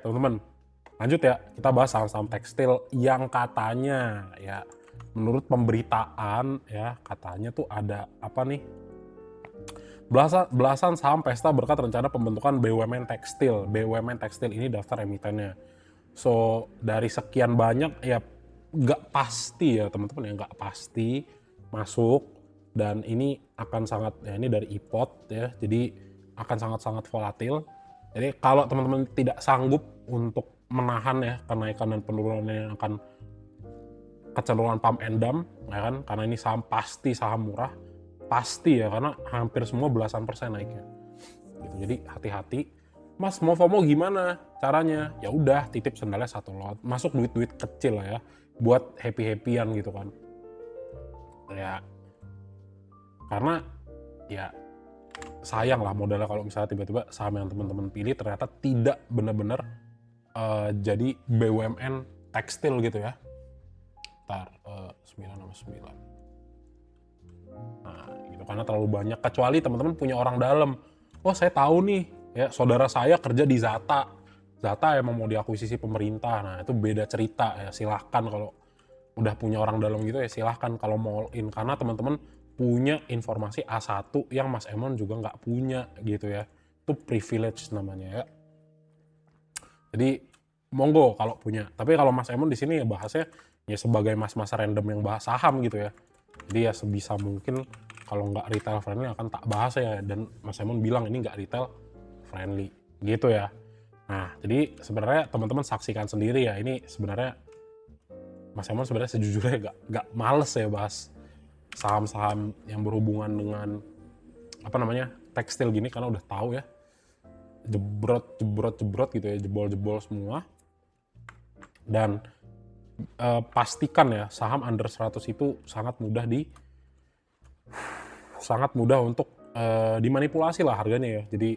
teman-teman, lanjut ya, kita bahas saham-saham tekstil yang katanya ya, menurut pemberitaan ya, katanya tuh ada apa nih, belasan saham pesta berkat rencana pembentukan BUMN Tekstil. BUMN Tekstil ini daftar emitennya. So, dari sekian banyak ya nggak pasti ya teman-teman ya, nggak pasti masuk, dan ini akan sangat, ya ini dari IPOT ya, jadi akan sangat-sangat volatil. Jadi kalau teman-teman tidak sanggup untuk menahan ya kenaikan dan penurunan yang akan kecenderungan pump and dump ya kan, karena ini saham pasti saham murah, pasti ya, karena hampir semua belasan persen naiknya gitu. Jadi hati-hati. Mas mau FOMO gimana caranya? Ya udah, titip sendalnya satu lot, masuk duit-duit kecil lah ya, buat happy-happyan gitu kan. Ya karena ya sayang lah modalnya kalau misalnya tiba-tiba saham yang teman-teman pilih ternyata tidak benar-benar jadi BUMN tekstil gitu ya. Ntar 969. Nah gitu, karena terlalu banyak, kecuali teman-teman punya orang dalam. Oh saya tahu nih ya, saudara saya kerja di Zata. Zata emang mau diakuisisi pemerintah. Nah itu beda cerita ya, silahkan kalau udah punya orang dalam gitu ya, silahkan kalau mau all in, karena teman-teman punya informasi A1 yang Mas Emon juga nggak punya gitu ya. Itu privilege namanya ya. Jadi monggo kalau punya. Tapi kalau Mas Emon di sini ya bahasnya ya sebagai mas-mas random yang bahas saham gitu ya. Jadi ya sebisa mungkin kalau nggak retail friendly akan tak bahas ya. Dan Mas Emon bilang ini nggak retail friendly gitu ya. Nah jadi sebenarnya teman-teman saksikan sendiri ya, ini sebenarnya Mas Emon sebenarnya sejujurnya nggak males ya bahas saham-saham yang berhubungan dengan apa namanya tekstil gini, karena udah tahu ya jebrot gitu ya, jebol semua. Dan pastikan ya saham under 100 itu sangat mudah untuk dimanipulasi lah harganya ya. Jadi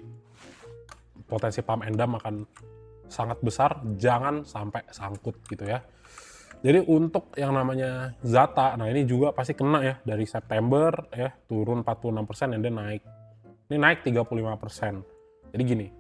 potensi pump and dump akan sangat besar, jangan sampai sangkut gitu ya. Jadi untuk yang namanya Zata, nah ini juga pasti kena ya, dari September ya turun 46% dan dia naik. Ini naik 35%. Jadi gini,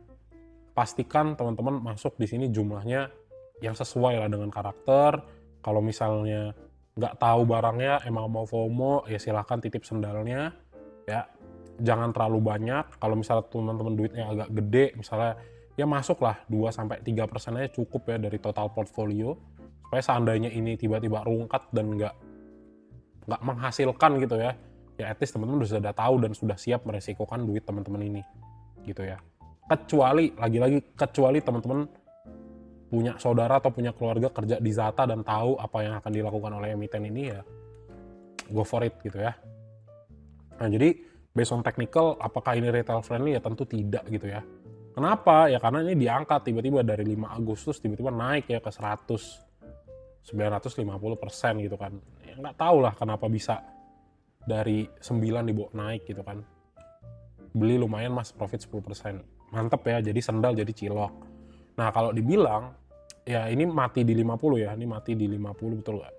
pastikan teman-teman masuk di sini jumlahnya yang sesuai lah dengan karakter. Kalau misalnya nggak tahu barangnya, emang mau FOMO, ya silahkan titip sendalnya ya. Jangan terlalu banyak. Kalau misalnya teman-teman duitnya agak gede, misalnya ya masuklah 2-3% aja cukup ya dari total portfolio. Supaya seandainya ini tiba-tiba rungkat dan nggak menghasilkan gitu ya, ya at least teman-teman sudah tahu dan sudah siap meresikokan duit teman-teman ini gitu ya. Kecuali kecuali teman-teman punya saudara atau punya keluarga kerja di Zata dan tahu apa yang akan dilakukan oleh emiten ini, ya go for it gitu ya. Nah jadi based on technical, apakah ini retail friendly? Ya tentu tidak gitu ya. Kenapa? Ya karena ini diangkat tiba-tiba dari 5 Agustus tiba-tiba naik ya ke 950% gitu kan. Ya nggak tahu lah kenapa bisa dari 9 dibawa naik gitu kan. Beli lumayan mas, profit 10%. Mantep ya, jadi sendal jadi cilok. Nah kalau dibilang, ya ini mati di 50 ya, ini mati di 50 betul nggak?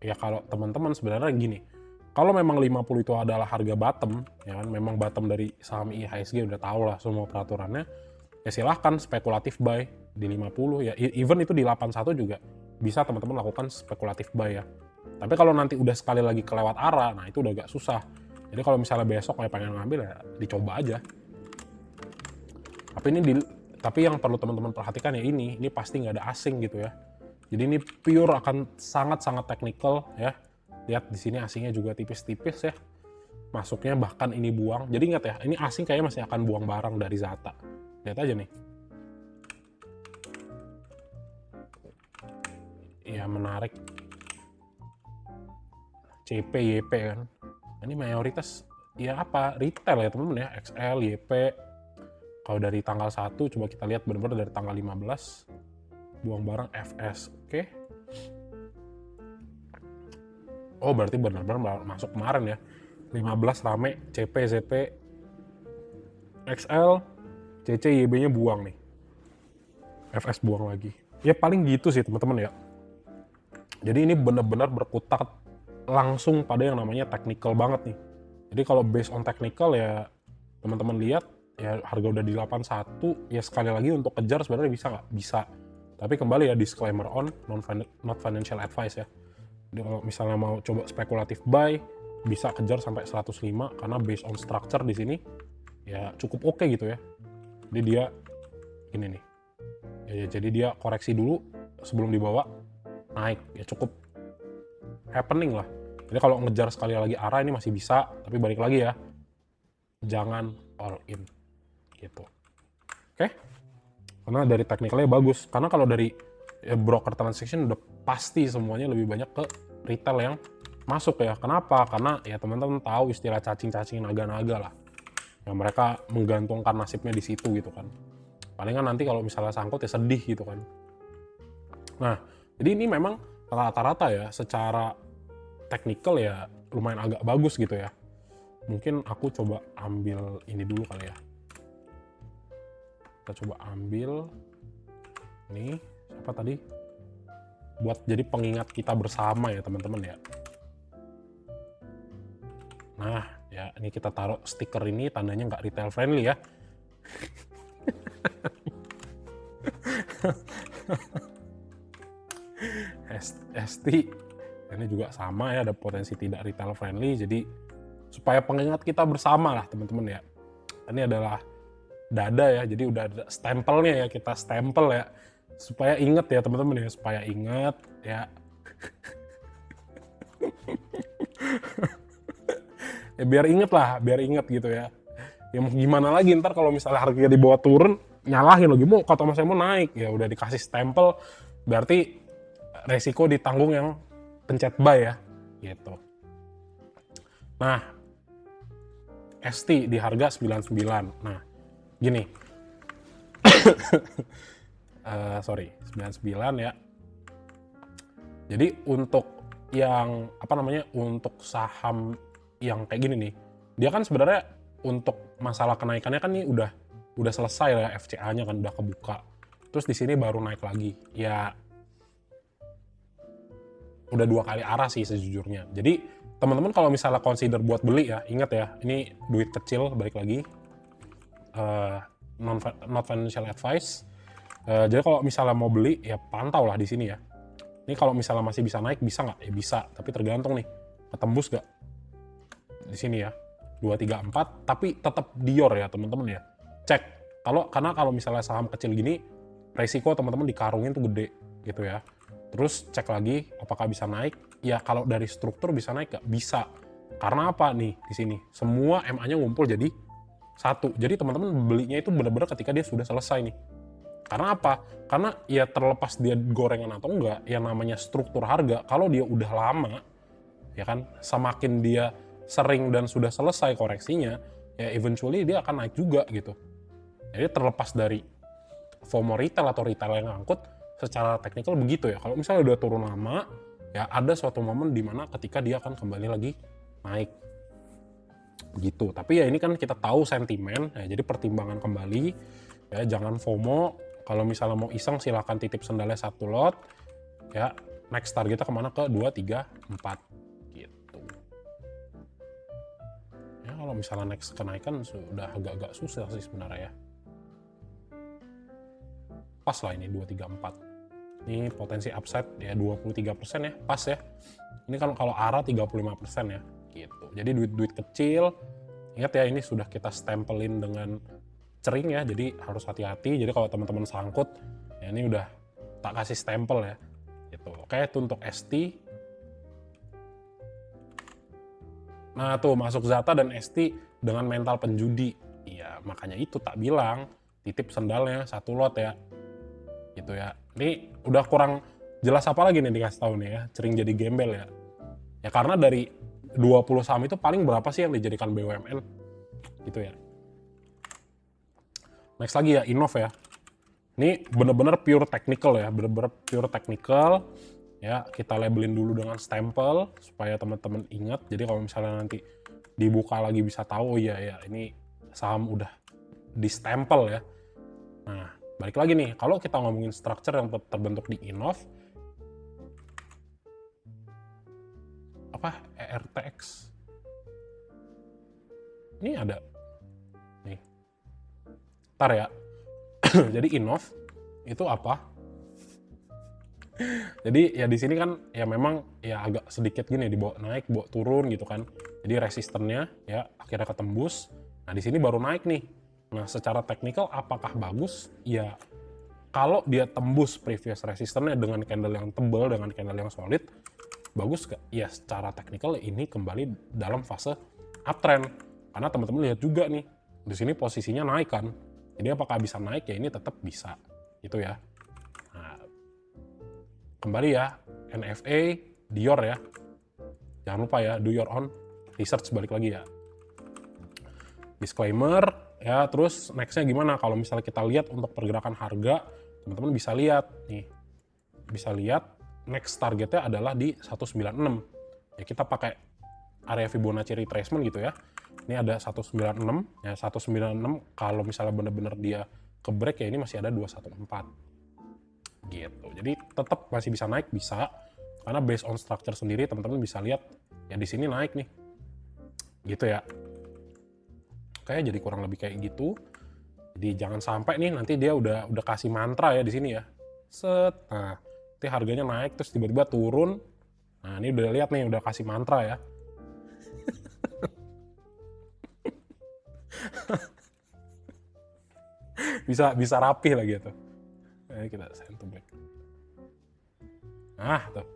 Ya kalau teman-teman sebenarnya gini, kalau memang 50 itu adalah harga bottom, ya kan, memang bottom dari saham IHSG udah tahu lah semua peraturannya, ya silahkan spekulatif buy di 50 ya, even itu di 81 juga bisa teman-teman lakukan spekulatif buy ya. Tapi kalau nanti udah sekali lagi kelewat arah, nah itu udah agak susah. Jadi kalau misalnya besok kayak pengen ngambil ya dicoba aja. Tapi yang perlu teman-teman perhatikan ya ini pasti nggak ada asing gitu ya. Jadi ini pure akan sangat-sangat technical ya. Lihat di sini asingnya juga tipis-tipis ya. Masuknya bahkan ini buang. Jadi ingat ya, ini asing kayaknya masih akan buang barang dari Zata. Lihat aja nih. Ya menarik. CP, YP kan. Ini mayoritas ya apa? Retail ya teman-teman ya. XL, YP. Kalau dari tanggal 1 coba kita lihat benar-benar dari tanggal 15 buang barang FS. Oke. Oh berarti benar-benar masuk kemarin ya. 15 rame, CP, ZP, XL, CC, YB-nya buang nih. FS buang lagi. Ya paling gitu sih teman-teman ya. Jadi ini benar-benar berkutat langsung pada yang namanya technical banget nih. Jadi kalau based on technical ya teman-teman lihat ya harga udah di 81, ya sekali lagi untuk kejar sebenarnya bisa nggak? Bisa. Tapi kembali ya, disclaimer on, not financial advice ya. Jadi kalau misalnya mau coba spekulatif buy, bisa kejar sampai 105 karena based on structure di sini ya cukup oke gitu ya. Jadi dia ini nih. Ya, jadi dia koreksi dulu sebelum dibawa naik, ya cukup happening lah. Jadi kalau ngejar sekali lagi arah ini masih bisa, tapi balik lagi ya, jangan all in gitu. Oke? Karena dari technicalnya bagus. Karena kalau dari broker transaction udah pasti semuanya lebih banyak ke retail yang masuk ya. Kenapa? Karena ya teman-teman tahu istilah cacing-cacing naga-naga lah. Yang mereka menggantungkan nasibnya di situ gitu kan. Palingan nanti kalau misalnya sangkut ya sedih gitu kan. Nah, jadi ini memang rata-rata ya secara technical ya lumayan agak bagus gitu ya. Mungkin aku coba ambil ini dulu kali ya. Kita coba ambil ini apa tadi, buat jadi pengingat kita bersama ya teman-teman ya. Nah ya, ini kita taruh stiker ini, tandanya nggak retail friendly ya. ST ini juga sama ya, ada potensi tidak retail friendly, jadi supaya pengingat kita bersama lah teman-teman ya. Ini adalah dada ya, jadi udah ada stempelnya ya, kita stempel ya supaya inget ya teman-teman ya, supaya inget ya. Ya biar inget gitu ya. Ya mau gimana lagi ntar kalau misalnya harganya dibawa turun, nyalahin lagi mau kata mas saya mau naik, ya udah dikasih stempel, berarti resiko ditanggung yang pencet buy ya gitu. Nah ST di harga 99. Nah gini, sorry 99 ya. Jadi untuk yang apa namanya, untuk saham yang kayak gini nih, dia kan sebenarnya untuk masalah kenaikannya kan ini udah selesai ya, FCA-nya kan udah kebuka. Terus di sini baru naik lagi. Ya udah 2 kali arah sih sejujurnya. Jadi teman-teman kalau misalnya consider buat beli ya, ingat ya, ini duit kecil, balik lagi. Not financial advice. Jadi kalau misalnya mau beli ya pantau lah di sini ya. Ini kalau misalnya masih bisa naik, bisa nggak? Ya bisa, tapi tergantung nih, ketembus nggak di sini ya. 234, tapi tetap Dior ya teman-teman ya. Cek. Karena kalau misalnya saham kecil gini, resiko teman-teman dikarungin tuh gede gitu ya. Terus cek lagi apakah bisa naik. Ya kalau dari struktur bisa naik nggak? Bisa. Karena apa nih di sini? Semua MA-nya ngumpul jadi satu. Jadi teman-teman belinya itu benar-benar ketika dia sudah selesai nih. Karena apa? Karena ya terlepas dia gorengan atau enggak, yang namanya struktur harga, kalau dia udah lama, ya kan, semakin dia sering dan sudah selesai koreksinya, ya eventually dia akan naik juga gitu. Jadi terlepas dari FOMO retail atau retail yang ngangkut, secara teknikal begitu ya. Kalau misalnya udah turun lama, ya ada suatu momen di mana ketika dia akan kembali lagi naik. Begitu. Tapi ya ini kan kita tahu sentimen, ya, jadi pertimbangan kembali, ya jangan FOMO. Kalau misalnya mau iseng silahkan titip sendalnya 1 lot, ya next targetnya kemana, ke 2, 3, 4 gitu. Ya kalau misalnya next kenaikan sudah agak-agak susah sih sebenarnya ya. Pas lah ini 2, 3, 4. Ini potensi upside ya 23% ya, pas ya. Ini kan kalau arah 35% ya gitu. Jadi duit-duit kecil, ingat ya ini sudah kita stempelin dengan cering ya, jadi harus hati-hati. Jadi kalau teman-teman sangkut, ya ini udah tak kasih stempel ya gitu. Oke, itu untuk ST. Nah tuh masuk Zata dan ST dengan mental penjudi. Iya makanya itu tak bilang titip sendalnya 1 lot ya gitu ya. Ini udah kurang jelas apa lagi nih dikasih tahu nih ya, cering jadi gembel ya. Ya karena dari 20 saham itu paling berapa sih yang dijadikan BUMN gitu ya. Next lagi ya, Innov ya. Ini bener-bener pure technical ya, bener-bener pure technical. Ya, kita labelin dulu dengan stempel supaya teman-teman ingat. Jadi kalau misalnya nanti dibuka lagi bisa tahu, oh iya ya ini saham udah di stempel ya. Nah, balik lagi nih, kalau kita ngomongin structure yang terbentuk di Innov, apa ERTX? Ini ada nih. Ntar ya. Jadi Innov itu apa? Jadi ya di sini kan ya memang ya agak sedikit gini dibawa naik, bawa turun gitu kan. Jadi resistennya ya akhirnya ketembus. Nah di sini baru naik nih. Nah secara teknikal apakah bagus? Ya kalau dia tembus previous resistennya dengan candle yang tebal, dengan candle yang solid, bagus gak? Ya secara teknikal ini kembali dalam fase uptrend. Karena teman-teman lihat juga nih, di sini posisinya naik kan. Jadi apakah bisa naik? Ya ini tetap bisa. Gitu ya. Nah, kembali ya, NFA, Dior ya. Jangan lupa ya, do your own research balik lagi ya. Disclaimer, ya terus nextnya gimana? Kalau misalnya kita lihat untuk pergerakan harga, teman-teman bisa lihat nih. Bisa lihat next targetnya adalah di 196. Ya kita pakai area Fibonacci retracement gitu ya. Ini ada 196, ya 196 kalau misalnya benar-benar dia ke break ya ini masih ada 214. Gitu. Jadi tetap masih bisa naik, bisa. Karena based on structure sendiri teman-teman bisa lihat ya di sini naik nih. Gitu ya. Oke, jadi kurang lebih kayak gitu. Jadi jangan sampai nih nanti dia udah kasih mantra ya di sini ya. Set. Nah, nanti harganya naik terus tiba-tiba turun. Nah, ini udah lihat nih udah kasih mantra ya. bisa rapih lah gitu. Kita send to back. Nah, tuh.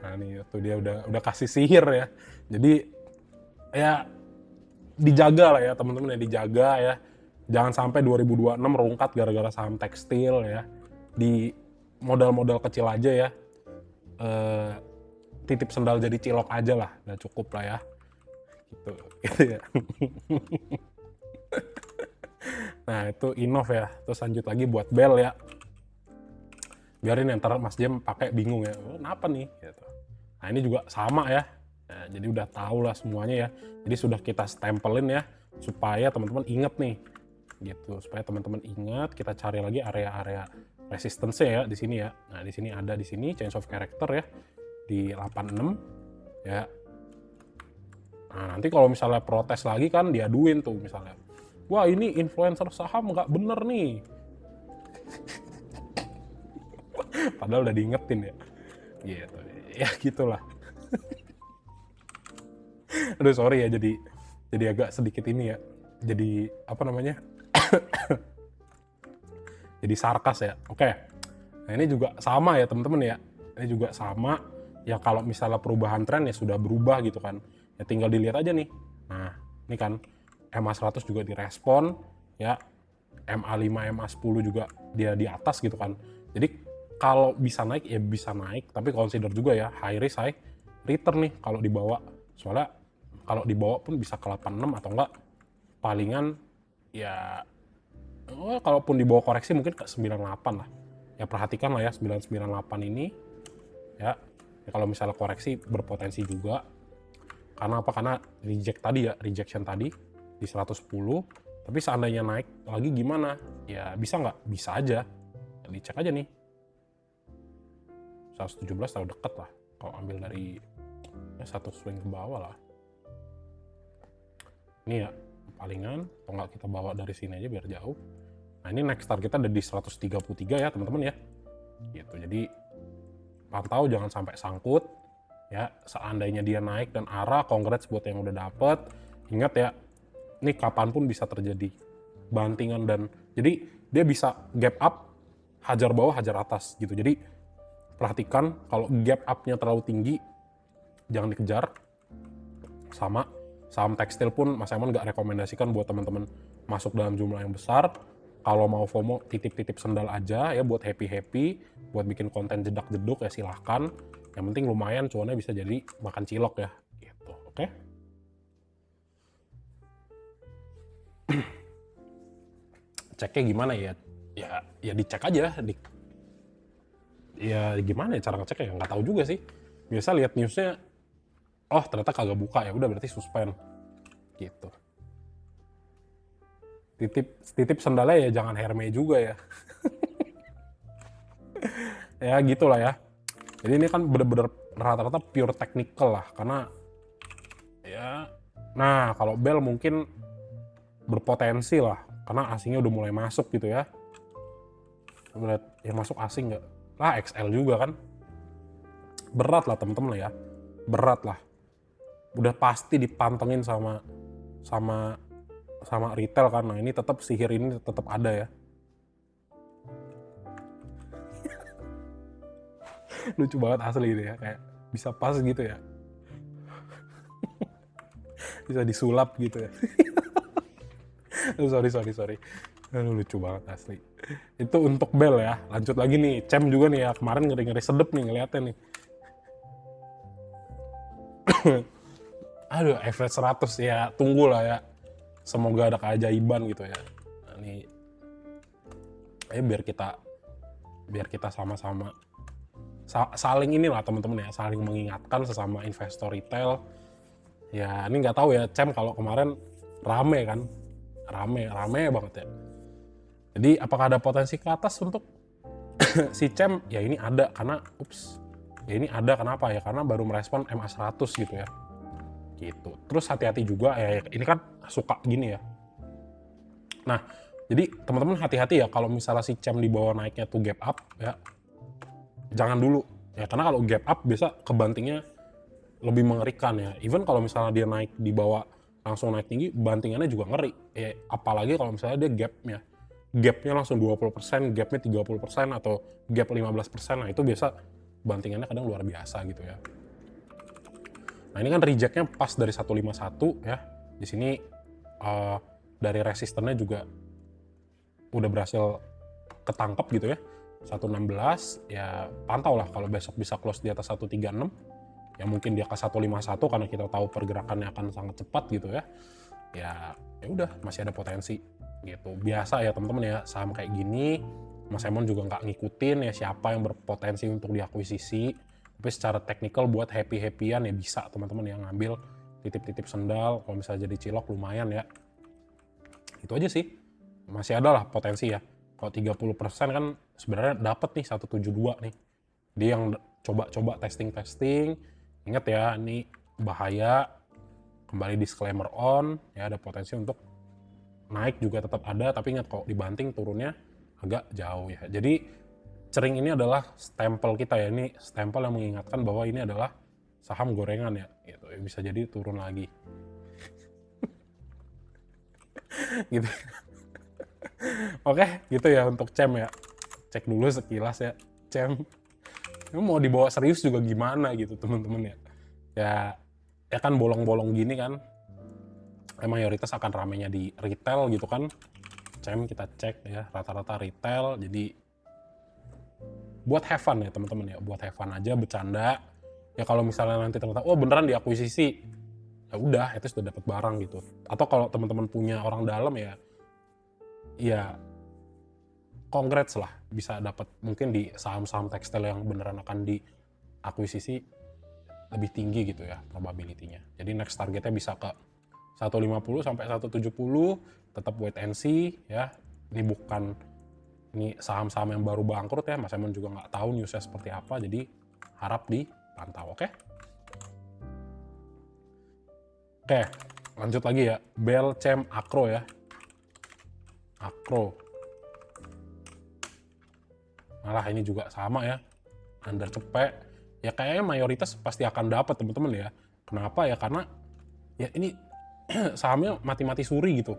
Nah, nih tuh dia udah kasih sihir ya. Jadi ya dijaga lah ya teman-teman ya, dijaga ya. Jangan sampai 2026 rungkat gara-gara saham tekstil ya. Di modal-modal kecil aja ya. Titip sendal jadi cilok aja lah, udah cukup lah ya. Gitu ya. Nah itu Innov ya, terus lanjut lagi buat Bell ya. Biarin ya, ntar Mas Jem pakai bingung ya, oh, kenapa nih? Gitu. Nah ini juga sama ya, nah, jadi udah tahu lah semuanya ya. Jadi sudah kita stempelin ya, supaya teman-teman inget nih, gitu. Supaya teman-teman ingat, kita cari lagi area-area resistance ya di sini ya. Nah di sini ada di sini change of character ya di 86 ya. Nah nanti kalau misalnya protes lagi kan diaduin tuh misalnya, wah ini influencer saham nggak bener nih. Padahal udah diingetin ya. Gitu. Ya gitulah. Aduh sorry ya jadi agak sedikit ini ya. Jadi apa namanya? Jadi sarkas ya. Oke. Nah ini juga sama ya teman-teman ya. Ini juga sama. Ya kalau misalnya perubahan tren ya sudah berubah gitu kan. Ya tinggal dilihat aja nih. Nah ini kan MA100 juga direspon ya. MA5, MA10 juga dia di atas gitu kan. Jadi kalau bisa naik ya bisa naik, tapi consider juga ya high risk high return nih kalau dibawa. Soalnya kalau dibawa pun bisa ke 86 atau enggak palingan ya kalaupun dibawa koreksi mungkin ke 98 lah. Ya perhatikan lah ya 998 ini ya. Ya kalau misalnya koreksi berpotensi juga. Karena apa? Karena reject tadi ya, rejection tadi di 110. Tapi seandainya naik lagi gimana? Ya bisa nggak? Bisa aja. Dicek aja nih. 117 terlalu dekat lah. Kalau ambil dari satu swing ke bawah lah. Ini ya palingan. Atau nggak kita bawa dari sini aja biar jauh. Nah ini next target kita ada di 133 ya teman-teman ya. Gitu. Jadi pantau jangan sampai sangkut. Ya seandainya dia naik dan arah, congrats buat yang udah dapet. Ingat ya, ini kapanpun bisa terjadi bantingan dan jadi dia bisa gap up, hajar bawah, hajar atas gitu. Jadi perhatikan kalau gap up-nya terlalu tinggi, jangan dikejar. Sama saham tekstil pun Mas Emon nggak rekomendasikan buat teman-teman masuk dalam jumlah yang besar. Kalau mau FOMO titip-titip sendal aja ya buat happy-happy, buat bikin konten jedak-jeduk ya silahkan. Yang penting lumayan cuannya bisa jadi makan cilok ya gitu. Oke? Ceknya gimana ya? Ya dicek aja. Ya gimana ya cara ngeceknya? Nggak tahu juga sih. Biasa lihat newsnya, oh ternyata kagak buka ya udah berarti suspend gitu. Titip sendalnya ya jangan Hermes juga ya. Ya gitulah ya. Jadi ini kan bener-bener rata-rata pure technical lah karena ya Nah, kalau Bell mungkin berpotensi lah, karena asingnya udah mulai masuk gitu ya. Lihat yang masuk asing nggak? Lah XL juga kan. Berat lah temen-temen ya. Berat lah. Udah pasti dipantengin sama sama sama retail kan. Nah ini tetap sihir ini tetap ada ya. Lucu banget asli gitu ya, kayak bisa pas gitu ya. Bisa disulap gitu ya. sorry. Aduh, lucu banget asli. Itu untuk Bell ya. Lanjut lagi nih, Cem juga nih ya. Kemarin ngeri-ngeri sedep nih ngeliatnya nih. Aduh, average 100 ya. Tunggu lah ya. Semoga ada keajaiban gitu ya. Nah, ini biar kita sama-sama saling inilah teman-teman ya, saling mengingatkan sesama investor retail. Ya, ini nggak tahu ya, Cem kalau kemarin rame kan. Rame banget ya. Jadi apakah ada potensi ke atas untuk si Cem? Ya ini ada karena ya ini ada kenapa ya? Karena baru merespon MA100 gitu ya. Gitu. Terus hati-hati juga ya, ini kan suka gini ya. Nah, jadi teman-teman hati-hati ya kalau misalnya si Cem di bawah naiknya tuh gap up ya. Jangan dulu. Ya karena kalau gap up biasa kebantingnya lebih mengerikan ya. Even kalau misalnya dia naik di bawah langsung naik tinggi, bantingannya juga ngeri. Ya, apalagi kalau misalnya dia gapnya langsung 20%, gapnya 30% atau gap 15%, nah itu biasa bantingannya kadang luar biasa gitu ya. Nah ini kan rejectnya pas dari 151 ya. Di sini dari resistennya juga udah berhasil ketangkep gitu ya. 116 ya, pantau lah kalau besok bisa close di atas 136. Ya mungkin dia ke 151 karena kita tahu pergerakannya akan sangat cepat gitu ya. Ya udah masih ada potensi gitu. Biasa ya teman-teman ya, saham kayak gini Mas Emon juga nggak ngikutin ya siapa yang berpotensi untuk diakuisisi. Tapi secara teknikal buat happy-happyan ya bisa teman-teman yang ngambil titip-titip sendal. Kalau misalnya jadi cilok lumayan ya. Itu aja sih. Masih ada lah potensi ya. Kalau 30% kan sebenarnya dapat nih 172 nih. Dia yang coba-coba testing. Ingat ya, ini bahaya. Kembali disclaimer on, ya ada potensi untuk naik juga tetap ada, tapi ingat kok dibanting turunnya agak jauh ya. Jadi cering ini adalah stempel kita ya, ini stempel yang mengingatkan bahwa ini adalah saham gorengan ya, gitu. Bisa jadi turun lagi. Gitu. Oke, gitu ya untuk Cem ya. Cek dulu sekilas ya, Cem. Mau dibawa serius juga gimana gitu teman-teman ya. Ya kan bolong-bolong gini kan, mayoritas akan ramenya di retail gitu kan. Cem kita cek ya rata-rata retail, jadi buat have fun ya teman-teman ya, buat have fun aja, bercanda ya. Kalau misalnya nanti ternyata oh beneran diakuisisi, ya udah itu sudah dapat barang gitu. Atau kalau teman-teman punya orang dalam ya congrats lah, bisa dapat mungkin di saham-saham tekstil yang beneran akan diakuisisi lebih tinggi gitu ya probability-nya. Jadi next targetnya bisa ke 150 sampai 170, tetap wait and see ya. Ini saham-saham yang baru bangkrut ya, Mas Emon juga nggak tahu newsnya seperti apa, jadi harap dipantau, oke? Oke, lanjut lagi ya, Bell, Cem, Akro ya. Akro. Malah ini juga sama ya, under cepet. Ya kayaknya mayoritas pasti akan dapat teman-teman ya. Kenapa ya? Karena ya ini sahamnya mati-mati suri gitu.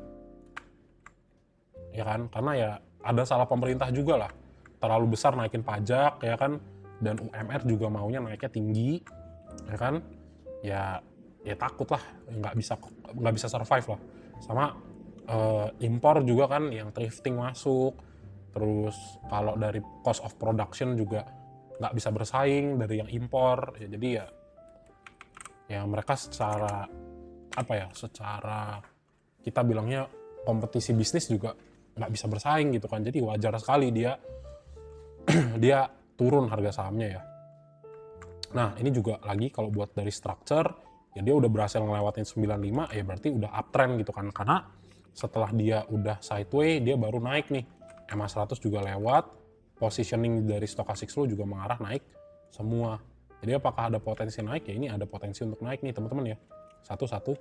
Ya kan? Karena ya ada salah pemerintah juga lah. Terlalu besar naikin pajak ya kan, dan UMR juga maunya naiknya tinggi. Ya kan? Ya takut lah nggak bisa survive lah. Sama impor juga kan yang thrifting masuk. Terus kalau dari cost of production juga nggak bisa bersaing dari yang impor ya. Jadi ya mereka secara kita bilangnya kompetisi bisnis juga nggak bisa bersaing gitu kan. Jadi wajar sekali dia turun harga sahamnya ya. Nah ini juga lagi kalau buat dari structure ya, dia udah berhasil ngelewatin 95 ya, berarti udah uptrend gitu kan. Karena setelah dia udah sideway dia baru naik nih. MA100 juga lewat, positioning dari stochastic slow juga mengarah naik semua. Jadi apakah ada potensi naik? Ya ini ada potensi untuk naik nih teman-teman ya. 114.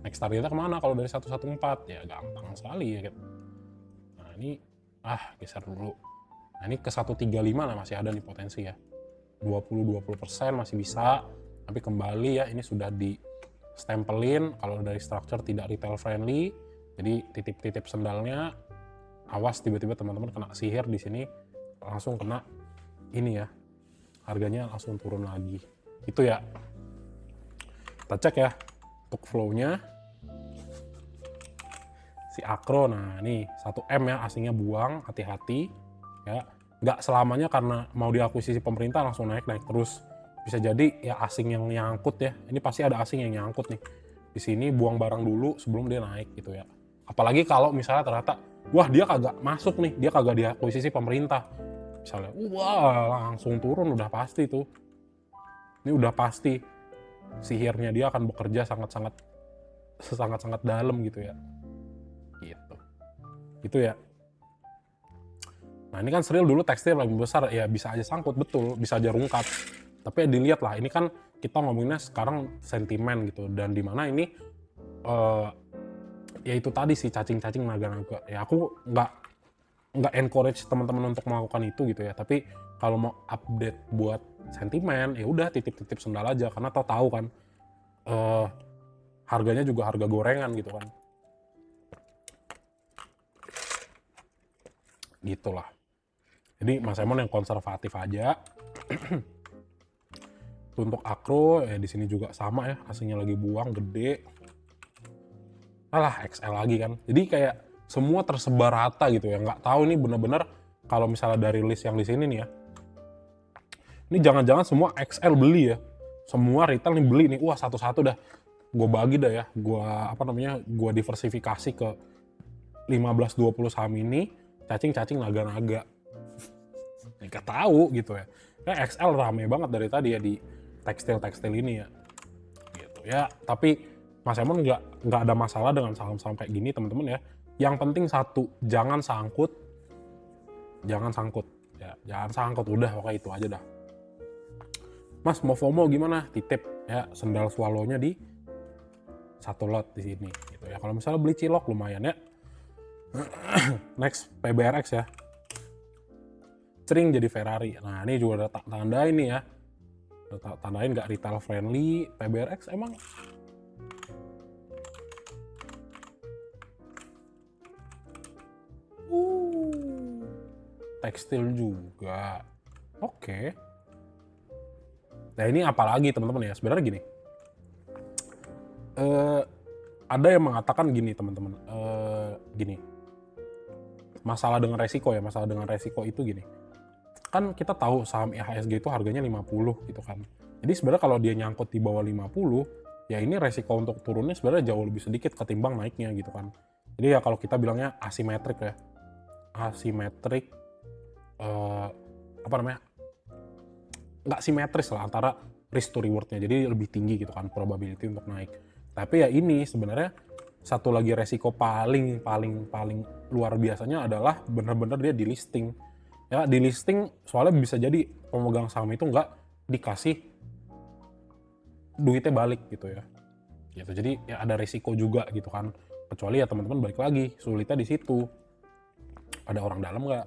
Next targetnya kemana kalau dari 114? Ya gampang sekali ya. Nah ini geser dulu. Nah ini ke 135 lah masih ada nih potensi ya. 20% masih bisa, tapi kembali ya ini sudah di stempelin kalau dari structure tidak retail friendly. Jadi titip-titip sendalnya, awas tiba-tiba teman-teman kena sihir di sini, langsung kena ini ya, harganya langsung turun lagi. Itu ya. Kita cek ya untuk flow-nya. Si Akro, nah nih 1M ya, asingnya buang, hati-hati ya. Nggak selamanya karena mau diakuisisi pemerintah langsung naik terus. Bisa jadi ya asing yang nyangkut ya. Ini pasti ada asing yang nyangkut nih. Di sini buang barang dulu sebelum dia naik gitu ya. Apalagi kalau misalnya ternyata, wah dia kagak masuk nih, dia kagak diakuisisi pemerintah. Misalnya, wah langsung turun udah pasti tuh. Ini udah pasti sihirnya dia akan bekerja sangat-sangat dalam gitu ya. Gitu. Gitu ya. Nah ini kan serial dulu tekstil paling besar, ya bisa aja sangkut, betul, bisa aja rungkat. Tapi ya dilihat lah, ini kan kita ngomonginnya sekarang sentimen gitu, dan dimana ini ya itu tadi sih cacing-cacing naga-naga. Ya aku nggak encourage teman-teman untuk melakukan itu gitu ya. Tapi kalau mau update buat sentimen, ya udah titip-titip sendal aja, karena tahu kan harganya juga harga gorengan gitu kan. Gitulah. Jadi Mas Emon yang konservatif aja. Untuk Akro ya di sini juga sama ya, aslinya lagi buang gede. Alah XL lagi kan. Jadi kayak semua tersebar rata gitu ya. Nggak tahu ini bener-bener kalau misalnya dari list yang di sini nih ya. Ini jangan-jangan semua XL beli ya. Semua retail nih beli nih. Wah satu-satu dah. Gue bagi dah ya. Gue diversifikasi ke 15-20 saham ini. Cacing-cacing naga-naga. Nggak tahu gitu ya. Kayak XL rame banget dari tadi ya di tekstil-tekstil ini ya. Gitu ya. Tapi Mas Emon nggak ada masalah dengan saham-saham kayak gini teman-teman ya. Yang penting satu, jangan sangkut. Jangan sangkut. Ya, jangan sangkut udah, pokoknya itu aja dah. Mas mau FOMO gimana? Titip ya sendal swallow-nya di satu lot di sini gitu ya. Kalau misalnya beli cilok lumayan ya. Next PBRX ya. Sering jadi Ferrari. Nah, ini juga ada tanda ini ya. Tandain nggak retail friendly. PBRX emang tekstil juga. Oke. Nah ini apalagi teman-teman ya, sebenarnya gini. Ada yang mengatakan gini teman-teman. Gini. Masalah dengan resiko itu gini. Kan kita tahu saham IHSG itu harganya 50 gitu kan. Jadi sebenarnya kalau dia nyangkut di bawah 50, ya ini resiko untuk turunnya sebenarnya jauh lebih sedikit ketimbang naiknya gitu kan. Jadi ya kalau kita bilangnya asimetrik ya. Asimetrik nggak simetris lah antara risk to rewardnya, jadi lebih tinggi gitu kan probability untuk naik. Tapi ya ini sebenarnya satu lagi resiko paling luar biasanya adalah benar-benar dia di listing ya. Di listing soalnya bisa jadi pemegang saham itu nggak dikasih duitnya balik gitu ya gitu. Jadi ya ada resiko juga gitu kan, kecuali ya teman-teman balik lagi sulitnya di situ, ada orang dalam nggak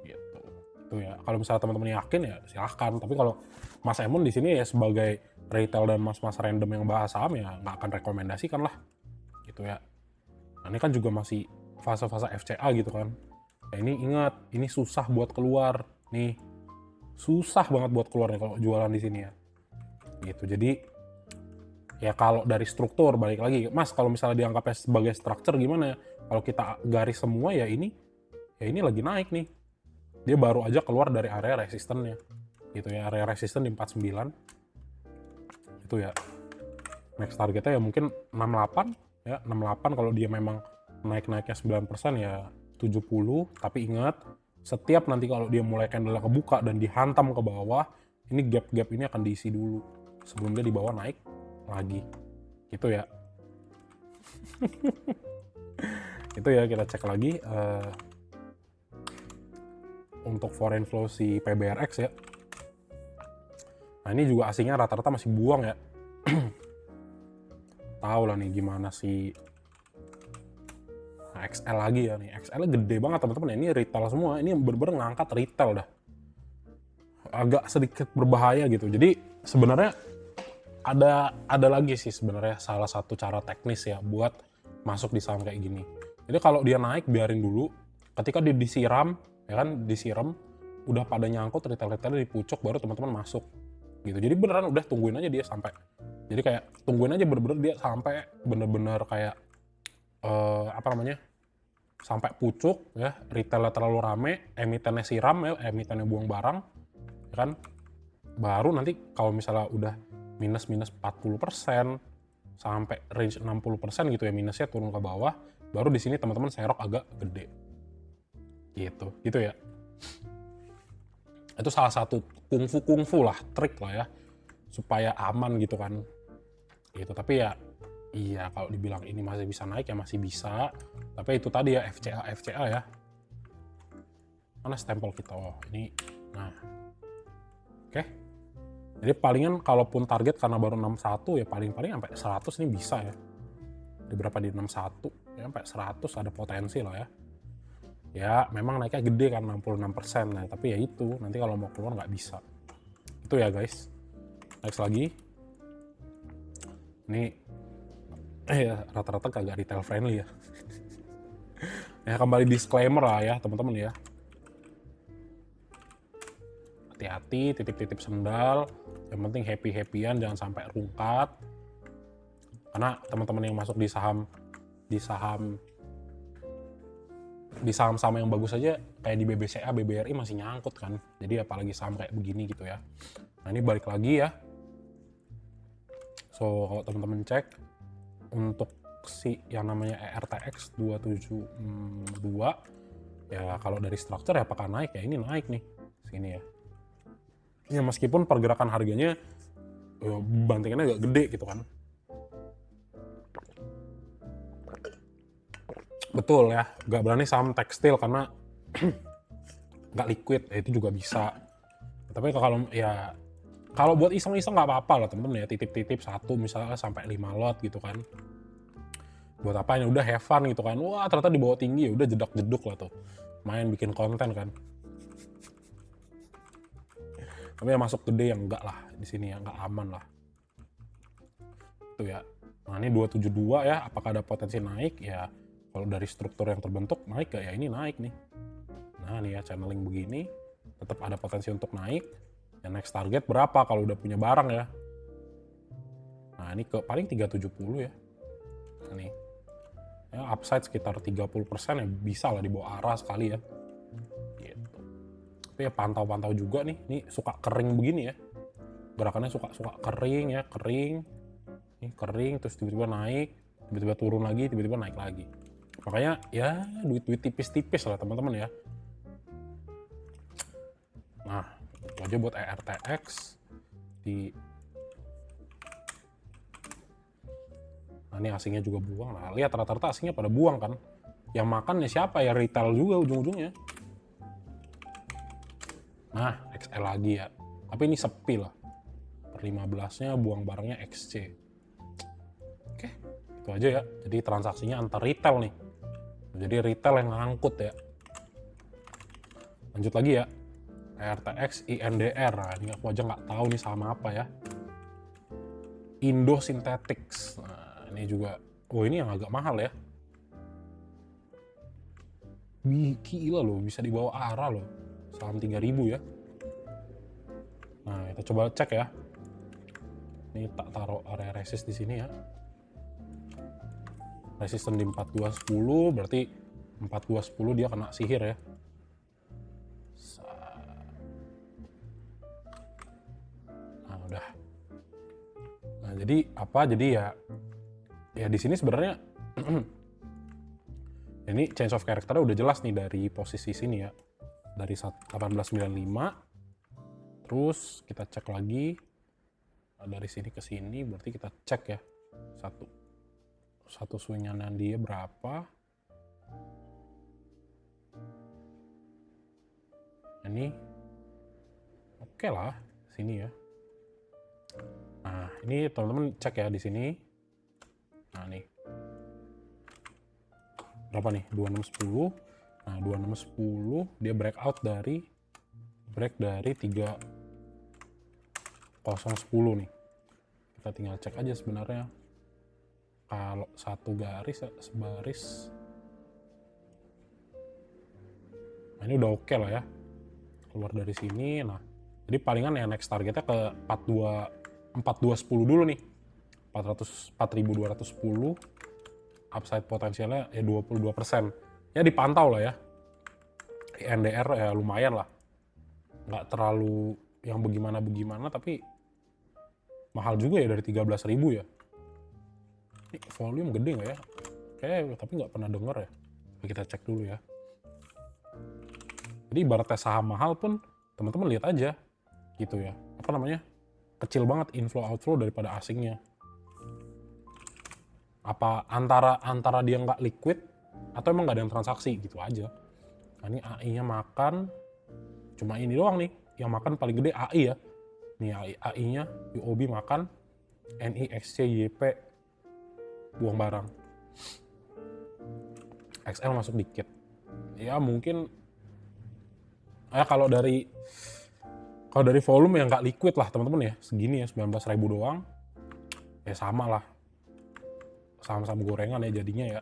gitu. Itu ya kalau misalnya teman-teman yakin ya silahkan. Tapi kalau Mas Emon di sini ya sebagai retail dan mas-mas random yang bahas saham ya nggak akan rekomendasikan lah gitu ya. Nah, ini kan juga masih fase-fase FCA gitu kan. Ya ini ingat, ini susah buat keluar nih, susah banget buat keluarnya kalau jualan di sini ya gitu. Jadi ya kalau dari struktur balik lagi, Mas kalau misalnya dianggapnya sebagai structure gimana ya? Kalau kita garis semua ya ini lagi naik nih. Dia baru aja keluar dari area resistennya gitu ya, area resisten di 49 itu ya. Next targetnya ya mungkin 68 ya, 68 kalau dia memang naik-naiknya 9% ya 70. Tapi ingat, setiap nanti kalau dia mulai candle kebuka dan dihantam ke bawah, ini gap-gap ini akan diisi dulu sebelum dia di bawah naik lagi gitu ya. Itu ya, kita cek lagi untuk foreign flow si PBRX ya. Nah ini juga asingnya rata-rata masih buang ya. tahu lah nih gimana sih. Nah, XL lagi ya nih, XL gede banget teman-teman ya, ini retail semua, ini bener-bener ngangkat retail dah. Agak sedikit berbahaya gitu. Jadi sebenarnya ada lagi sih sebenarnya salah satu cara teknis ya buat masuk di saham kayak gini. Jadi kalau dia naik biarin dulu, ketika dia disiram ya kan, disiram udah pada nyangkut retail-retailnya di pucuk, baru teman-teman masuk gitu. Jadi beneran udah tungguin aja dia sampai, jadi kayak tungguin aja bener-bener dia sampai bener-bener kayak apa namanya, sampai pucuk ya, retailnya terlalu rame, emitennya siram ya, emitennya buang barang ya kan, baru nanti kalau misalnya udah minus 40% sampai range 60% gitu ya minusnya, turun ke bawah, baru di sini teman-teman serok agak gede gitu ya. Itu salah satu kungfu lah, trik lah ya supaya aman gitu kan gitu. Tapi ya iya, kalau dibilang ini masih bisa naik ya masih bisa, tapi itu tadi ya FCA ya. Mana stempel kita? Oh ini. Nah oke. Jadi palingan kalaupun target karena baru 61 ya paling-paling sampai 100 nih bisa ya. Di berapa di 61 ya, sampai 100 ada potensi lah ya. Ya memang naiknya gede kan 66%, nah tapi ya itu nanti kalau mau keluar nggak bisa. Itu ya guys. Next lagi. Ini ya rata-rata kagak retail friendly ya. Ya kembali disclaimer lah ya teman-teman ya. Hati-hati, titip-titip sendal. Yang penting happy-happyan, jangan sampai rungkat. Karena teman-teman yang masuk di saham-saham yang bagus aja kayak di BBCA, BBRI masih nyangkut kan. Jadi apalagi saham kayak begini gitu ya. Nah ini balik lagi ya. So kalau teman-teman cek untuk si yang namanya ERTX 272 ya, kalau dari struktur ya apakah naik ya, ini naik nih sini ya. Ya meskipun pergerakan harganya bantingannya agak gede gitu kan. Betul ya, nggak berani saham tekstil karena nggak liquid, ya itu juga bisa. Tapi kalau buat iseng-iseng nggak apa-apa lah temen-temen ya, titip-titip satu misalnya sampai 5 lot gitu kan. Buat apa ini, udah have fun gitu kan. Wah ternyata di bawah tinggi, ya udah jedak-jeduk lah tuh. Main bikin konten kan. Tapi ya masuk gede yang enggak lah di sini ya, nggak aman lah. Itu ya. Nah ini 272 ya, apakah ada potensi naik ya? Kalau dari struktur yang terbentuk naik gak ya, ini naik nih. Nah nih ya channeling begini, tetap ada potensi untuk naik. Ya next target berapa kalau udah punya barang ya? Nah ini ke paling 370 ya. Nah, nih. Ya, upside sekitar 30% ya bisa lah di bawah arah sekali ya. Gitu. Tapi ya pantau-pantau juga nih. Ini suka kering begini ya. Gerakannya suka kering ya, kering. Ini kering terus tiba-tiba naik, tiba-tiba turun lagi, tiba-tiba naik lagi. Makanya ya duit-duit tipis-tipis lah teman-teman ya. Nah, itu aja buat ERTX di. Nah, ini asingnya juga buang lah. Lihat rata-rata asingnya pada buang kan. Yang makan ya siapa ya, retail juga ujung-ujungnya. Nah, XL lagi ya. Tapi ini sepi lah. Per 15-nya buang barangnya XC. Oke, itu aja ya. Jadi transaksinya antar retail nih. Jadi retail yang ngangkut ya. Lanjut lagi ya. RTX INDR. Nah, ini aku aja nggak tahu nih sama apa ya. Indo Synthetics. Nah, ini juga. Oh ini yang agak mahal ya. Gila loh, bisa di bawah arah loh. Saham 3000 ya. Nah, kita coba cek ya. Ini tak taruh area resist di sini ya. Resisten di 4210, berarti 4210 dia kena sihir ya. Nah, udah. Nah, jadi apa? Jadi ya di sini sebenarnya ini change of character udah jelas nih dari posisi sini ya. Dari 1895. Terus kita cek lagi. Nah, dari sini ke sini berarti kita cek ya. Satu swingan dia berapa? Ini oke lah sini ya. Nah ini teman-teman cek ya di sini Nah nih, berapa nih, 2610. Nah 2610 dia break dari 3010 nih. Kita tinggal cek aja sebenarnya. Kalau satu garis sebaris, nah ini udah oke lah ya, keluar dari sini. Nah jadi palingan ya next targetnya ke 4210 dulu nih, 4210. Upside potensialnya ya 22%. Ya dipantau lah ya. NDR ya lumayan lah, nggak terlalu yang bagaimana tapi mahal juga ya, dari 13.000 ya. Ini volume gede nggak ya? Kayak tapi nggak pernah denger ya. Kita cek dulu ya. Jadi ibaratnya saham mahal pun teman-teman lihat aja gitu ya. Apa namanya? Kecil banget inflow outflow daripada asingnya. Apa antara dia nggak liquid atau emang nggak ada yang transaksi gitu aja. Nah, ini AI-nya makan cuma ini doang nih. Yang makan paling gede AI ya. Nih AI-nya UOB makan, NI, XC, YP buang barang. XL masuk dikit. Ya mungkin kalau dari volume yang nggak liquid lah teman-teman ya, segini ya 19.000 doang. Ya sama lah. Sama-sama gorengan ya jadinya ya.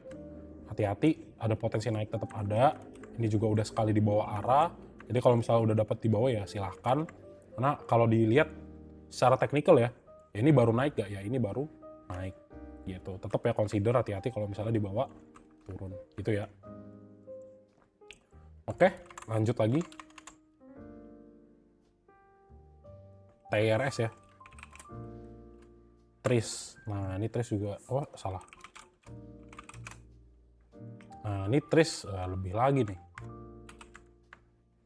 Hati-hati, ada potensi naik tetap ada. Ini juga udah sekali di bawah arah. Jadi kalau misalnya udah dapat di bawah ya silahkan. Karena kalau dilihat secara teknikal ya ini baru naik gak ya, ini baru naik gitu. Tetap ya consider, hati-hati kalau misalnya dibawa turun gitu ya. Oke, lanjut lagi. TRS ya. Tris. Nah, ini Tris juga. Oh, salah. Nah, ini Tris lebih lagi nih.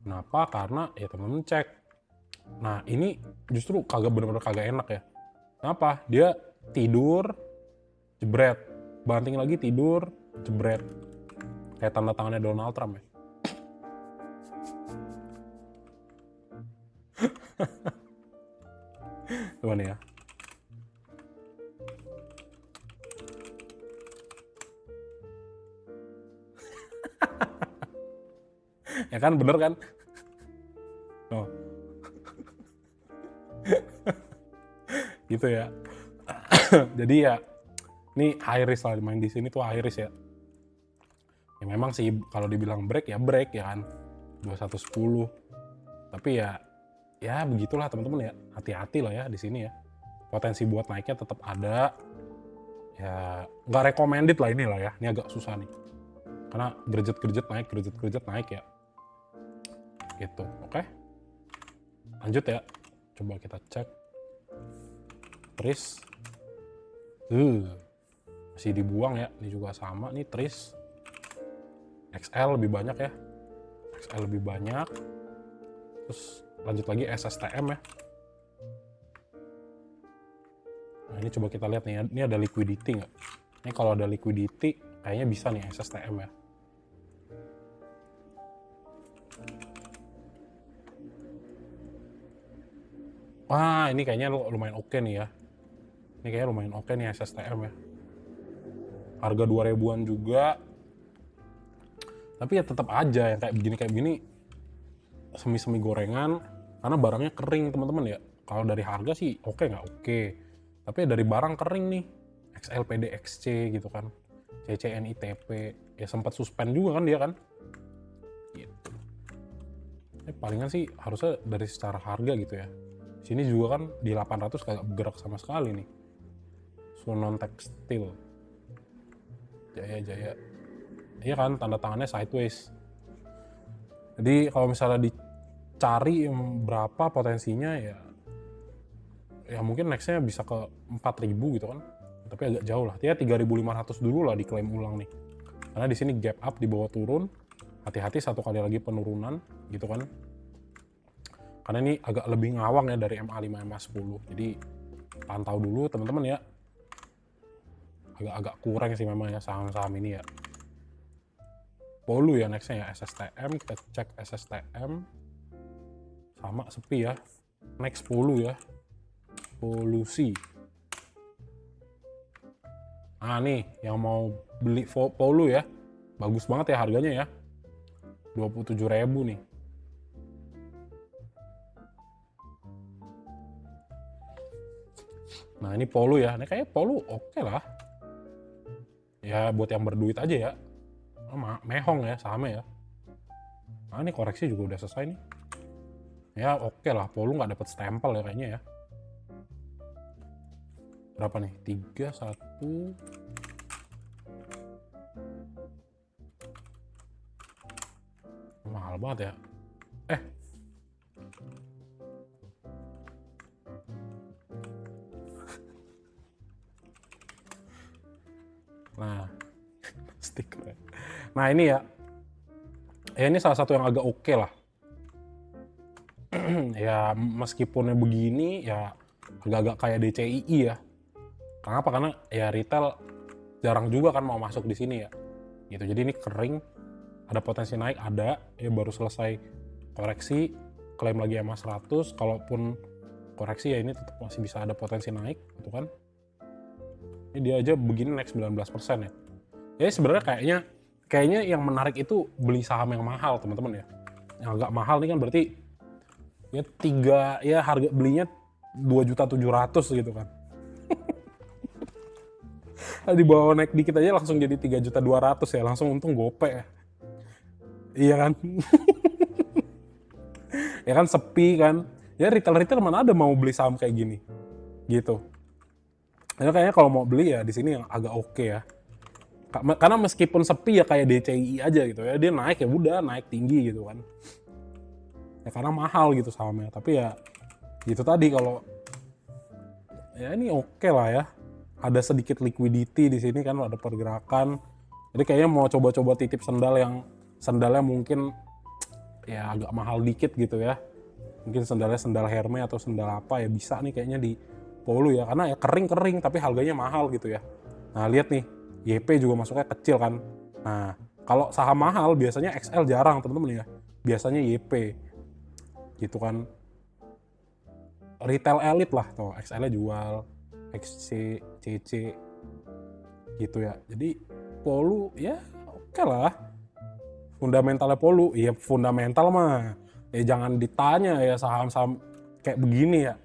Kenapa? Karena ya teman-teman cek. Nah, ini justru bener-bener kagak enak ya. Kenapa? Dia tidur, jebret. Banting lagi tidur, jebret. Kayak tanda tangannya Donald Trump ya. Tuh nih ya. Ya kan, bener kan? Oh. Gitu ya. Jadi ya ini high risk lah, main di sini tuh high risk ya. Ya memang sih kalau dibilang break ya kan 2110. Tapi ya begitulah teman-teman ya. Hati-hati lah ya di sini ya. Potensi buat naiknya tetap ada. Ya nggak recommended lah ini lah ya. Ini agak susah nih. Karena gerjet-gerjet naik ya. Gitu. Oke. Lanjut ya. Coba kita cek. Tris. Masih dibuang ya. Ini juga sama nih Tris. XL lebih banyak ya. XL lebih banyak. Terus lanjut lagi SSTM ya. Nah ini coba kita lihat nih, ini ada liquidity nggak? Ini kalau ada liquidity kayaknya bisa nih SSTM ya. Wah ini kayaknya lumayan oke nih ya. Ini kayaknya lumayan oke nih SSTM ya. Harga 2000-an juga. Tapi ya tetap aja yang kayak begini semi-semi gorengan. Karena barangnya kering teman-teman ya. Kalau dari harga sih oke nggak oke. Tapi dari barang kering nih. XLPD XC gitu kan. CCNITP. Ya sempat suspend juga kan dia kan. Gitu. Palingan sih harusnya dari secara harga gitu ya. Sini juga kan di 800 kagak bergerak sama sekali nih. Sunon Tekstil. Jaya. Iya kan, tanda tangannya sideways. Jadi kalau misalnya dicari berapa potensinya ya mungkin nextnya bisa ke 4000 gitu kan. Tapi agak jauh lah. Dia 3500 dulu lah diklaim ulang nih. Karena di sini gap up di bawah turun. Hati-hati satu kali lagi penurunan gitu kan. Karena ini agak lebih ngawang ya dari MA5 MA10. Jadi pantau dulu teman-teman ya. Agak kurang sih memang ya saham-saham ini ya. Polu ya nextnya ya, SSTM. Kita cek SSTM. Sama sepi ya. Next Polu ya. Polusi. Nah nih yang mau beli Polu ya, bagus banget ya harganya ya, 27.000 nih. Nah ini Polu ya, ini kayaknya Polu oke lah. Ya buat yang berduit aja ya. Mehong ya sahamnya ya. Nah ini koreksi juga udah selesai nih. Ya oke lah, Polu nggak dapet stempel ya kayaknya ya. Berapa nih? 3, 1. Mahal banget ya. Nah, stiker. Nah ini ya, ini salah satu yang agak oke lah. Ya meskipunnya begini ya agak-agak kayak DCII ya. Kenapa? Karena ya retail jarang juga kan mau masuk di sini ya. Gitu. Jadi ini kering, ada potensi naik, ada. Ya baru selesai koreksi, klaim lagi sama 100. Kalaupun koreksi ya ini tetap masih bisa ada potensi naik, gitu kan. Ini dia aja begini naik 19% ya. Jadi sebenarnya kayaknya yang menarik itu beli saham yang mahal, teman-teman ya. Yang agak mahal nih kan berarti ya harga belinya 2.700.000 gitu kan. Di bawah naik dikit aja langsung jadi 3.200.000 ya, langsung untung gope ya. Iya kan? Ya kan sepi kan. Ya retail mana ada mau beli saham kayak gini. Gitu. Ya kayaknya kalau mau beli ya di sini yang agak oke ya. Karena meskipun sepi ya kayak DCI aja gitu ya. Dia naik ya udah naik tinggi gitu kan. Ya karena mahal gitu sahamnya. Tapi ya gitu tadi kalau ya ini oke lah ya. Ada sedikit liquidity di sini kan, ada pergerakan. Jadi kayaknya mau coba-coba titip sandalnya mungkin ya agak mahal dikit gitu ya. Mungkin sandal Hermes atau sandal apa ya bisa nih kayaknya di Polu ya, karena ya kering tapi harganya mahal gitu ya. Nah lihat nih, YP juga masuknya kecil kan. Nah kalau saham mahal biasanya XL jarang teman-teman ya, biasanya YP gitu kan. Retail elite lah tuh, XL-nya jual, XC, CC gitu ya. Jadi Polu ya oke lah. Fundamentalnya Polu, ya fundamental mah ya jangan ditanya ya saham-saham kayak begini ya.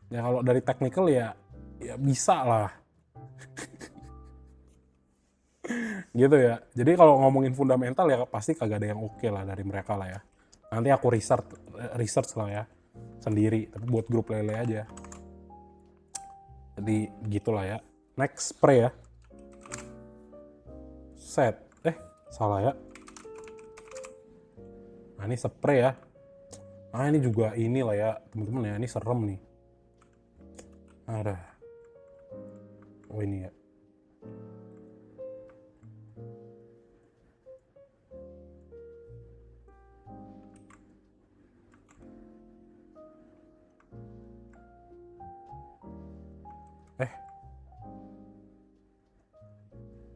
Ya kalau dari technical ya bisa lah. Gitu ya. Jadi kalau ngomongin fundamental ya pasti kagak ada yang oke lah dari mereka lah ya. Nanti aku research lah ya sendiri, tapi buat grup lele aja. Jadi gitulah ya. Next spray ya. Set. Salah ya. Nah ini spray ya. Nah ini juga inilah ya teman-teman ya, ini serem nih. Ada. Oh ini ya.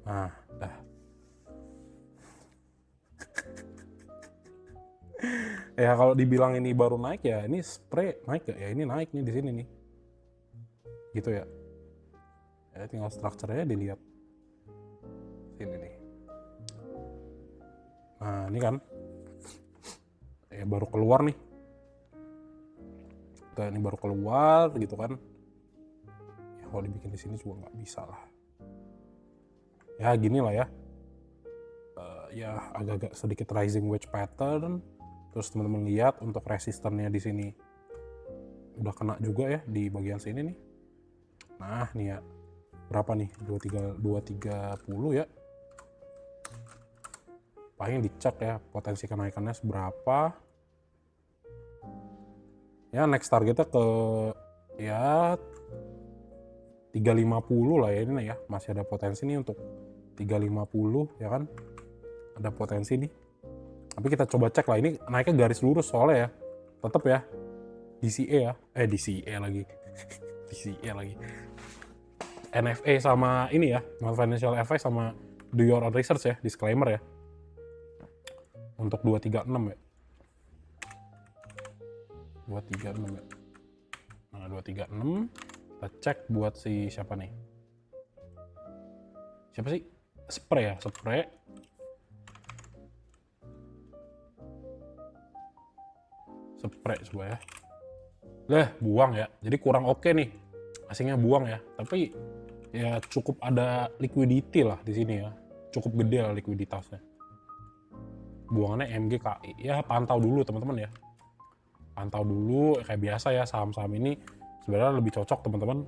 Nah, dah. Ya kalau dibilang ini baru naik ya, ini spray naik gak ya? Ini naik nih di sini nih. Gitu ya. Ya tinggal strukturnya dilihat. Sini nih. Nah, ini kan. Ya baru keluar nih. Ini baru keluar gitu kan. Ya kalau dibikin di sini juga nggak bisa lah. Ya gini lah ya. Ya agak-agak sedikit rising wedge pattern. Terus teman-teman lihat untuk resistannya di sini udah kena juga ya di bagian sini nih. Nah, nih ya. Berapa nih? 230 ya. Paling dicek ya potensi kenaikannya seberapa. Ya next targetnya ke ya 350 lah ya ini ya. Masih ada potensi nih untuk 350 ya kan. Ada potensi nih. Tapi kita coba cek lah, ini naiknya garis lurus soalnya ya. Tetap ya. DCA ya. DCA lagi. DCA lagi. NFA sama ini ya, non financial advice sama do your own research ya, disclaimer ya. Untuk 236 ya. 236 ya. Nah, 236 kita cek buat si siapa nih? siapa sih? Spray ya, spray. Spray coba ya. Lah, buang ya. Jadi kurang oke nih. Asingnya buang ya. Tapi ya cukup ada liquidity lah di sini ya. Cukup gede lah likuiditasnya. Buangannya MGKI. Ya pantau dulu teman-teman ya. Pantau dulu kayak biasa ya, saham-saham ini sebenarnya lebih cocok teman-teman.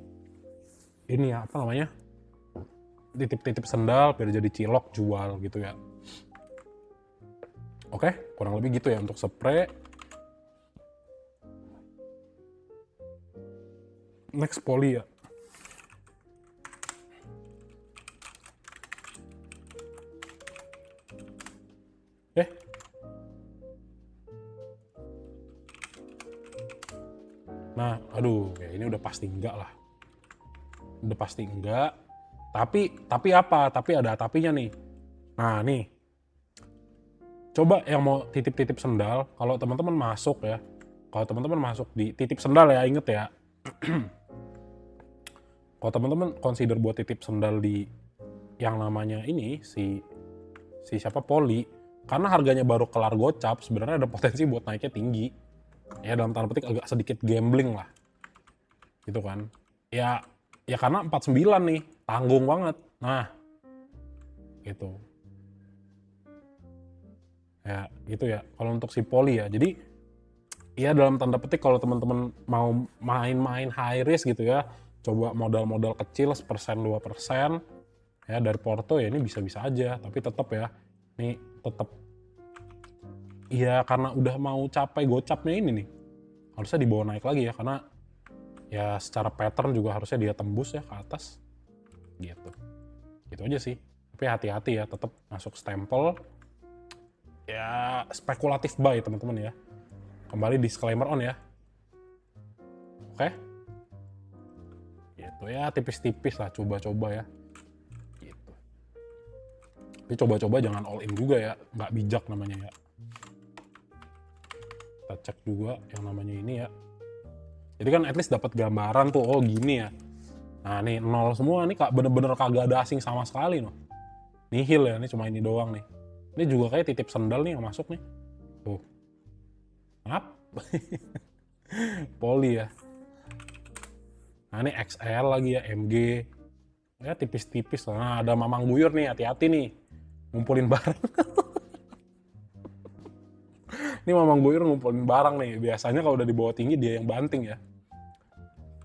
Ini ya, apa namanya? Titip-titip sendal biar jadi cilok jual gitu ya. Oke, kurang lebih gitu ya untuk spray. Next poli ya. Nah, aduh, ya ini udah pasti enggak lah. Udah pasti enggak. Tapi apa? Tapi ada tapinya nih. Nah, nih. Coba yang mau titip-titip sendal, kalau teman-teman masuk ya. Kalau teman-teman masuk di titip sendal ya, inget ya. Kalau teman-teman consider buat titip sendal di yang namanya ini si siapa Poli, karena harganya baru kelar gocap, sebenarnya ada potensi buat naiknya tinggi. Ya dalam tanda petik agak sedikit gambling lah. Gitu kan. Ya karena 49 nih, tanggung banget. Nah, gitu. Ya, gitu ya. Kalau untuk si Poli ya. Jadi ya dalam tanda petik kalau teman-teman mau main-main high risk gitu ya, coba modal-modal kecil 1%, 2% ya dari Porto ya ini bisa-bisa aja, tapi tetap ya. Nih tetap ya karena udah mau capai gocapnya ini nih. Harusnya dibawa naik lagi ya karena ya secara pattern juga harusnya dia tembus ya ke atas. Gitu. Gitu aja sih. Tapi hati-hati ya, tetap masuk stempel. Ya spekulatif buy teman-teman ya. Kembali disclaimer on ya. Oke? Gitu ya, tipis-tipis lah, coba-coba ya. Gitu. Tapi coba-coba jangan all in juga ya, nggak bijak namanya ya. Kita cek juga yang namanya ini ya. Jadi kan at least dapat gambaran tuh, oh gini ya. Nah nih nol semua nih kak, bener-bener kagak ada asing sama sekali noh. Nihil ya, ini cuma ini doang nih. Ini juga kayak titip sendal nih yang masuk nih. Tuh. Apa? Poli ya. Nah ini XL lagi ya, MG. Ya tipis-tipis lah. Nah ada Mamang Buyur nih, hati-hati nih. Ngumpulin barang. Ini Mamang Buyur ngumpulin barang nih. Biasanya kalau udah dibawa tinggi dia yang banting ya.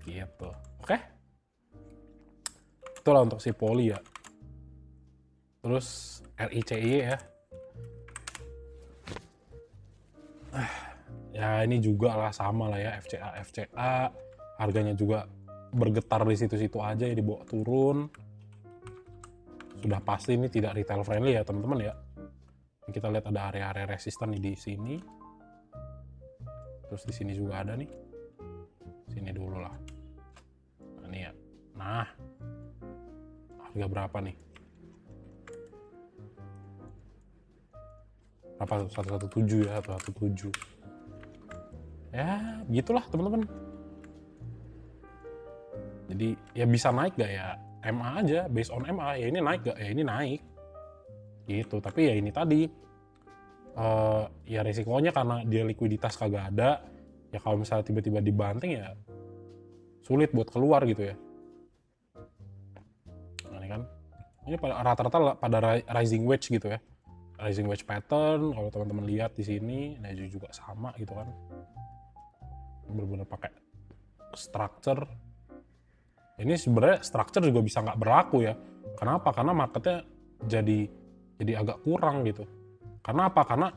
Gitu. Oke? Itulah untuk si Poli ya. Terus RICY ya. Ya ini juga lah sama lah ya, FCA harganya juga bergetar di situ-situ aja ya, dibawa turun. Sudah pasti ini tidak retail friendly ya teman-teman ya. Ini kita lihat ada area-area resisten nih di sini. Terus di sini juga ada nih. Sini dulu lah. Nah, ini ya. Nah. Harga berapa nih? Berapa? 117 ya, 117. Ya, gitulah teman-teman. Jadi ya bisa naik gak ya? MA aja, based on MA. Ya ini naik gak? Ya ini naik. Gitu, tapi ya ini tadi. Ya resikonya karena dia likuiditas kagak ada. Ya kalau misalnya tiba-tiba dibanting ya sulit buat keluar gitu ya. Nah ini kan. Ini rata-rata pada rising wedge gitu ya. Rising wedge pattern, kalau teman-teman lihat di sini, nah juga sama gitu kan. Bener-bener pakai structure. Ini sebenarnya structure juga bisa nggak berlaku ya. Kenapa? Karena marketnya jadi agak kurang gitu. Karena apa? Karena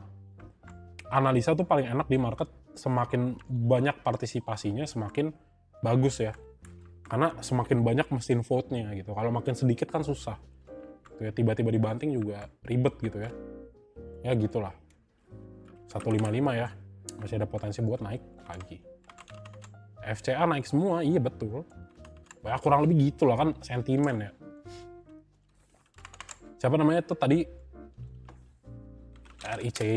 analisa tuh paling enak di market semakin banyak partisipasinya semakin bagus ya. Karena semakin banyak mesin vote-nya gitu. Kalau makin sedikit kan susah. Gitu ya, tiba-tiba dibanting juga ribet gitu ya. Ya gitulah. 155 ya. Masih ada potensi buat naik lagi. FCA naik semua, iya betul. Ya kurang lebih gitu lah kan sentimen ya. Siapa namanya tuh tadi? RICY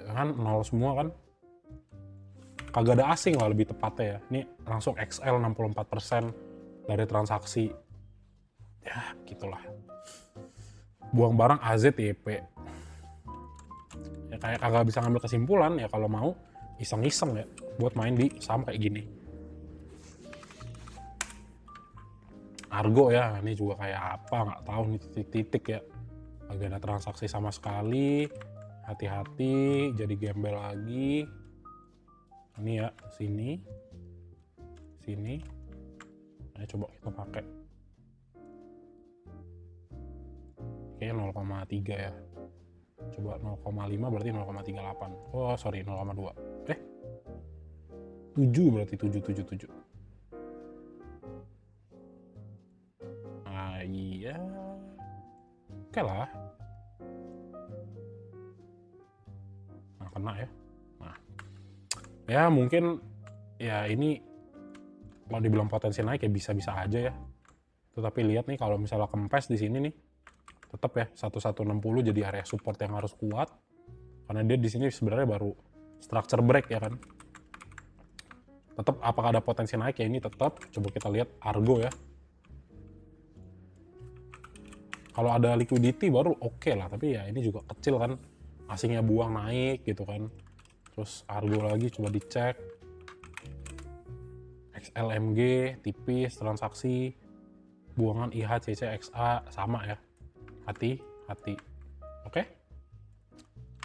kan nol semua kan. Kagak ada asing lah lebih tepatnya ya. Ini langsung XL 64% dari transaksi. Ya gitulah. buang barang AZTP. Ya kayak kagak bisa ngambil kesimpulan ya, kalau mau iseng-iseng ya buat main di saham kayak gini. Argo ya, ini juga kayak apa nggak tahu nih, titik-titik ya. Lagi ada transaksi sama sekali, hati-hati jadi gembel lagi. Ini ya, sini. Nah, coba kita pakai. Kayaknya 0,3 ya. Coba 0,5 berarti 0,38. Oh sorry, 0,2. 7 berarti 7. Nah iya, oke lah. Nah kena ya. Nah ya mungkin ya ini kalau dibilang potensi naik ya bisa-bisa aja ya. Tetapi lihat nih kalau misalnya kempes di sini nih, tetap ya 1160 jadi area support yang harus kuat, karena dia di sini sebenarnya baru structure break ya kan. Tetap apakah ada potensi naik ya, ini tetap. Coba kita lihat Argo ya. Kalau ada liquidity baru oke lah, tapi ya ini juga kecil kan, asingnya buang naik gitu kan. Terus Argo lagi coba dicek, XLMG tipis transaksi, buangan IHCC XA sama ya, hati-hati. Oke,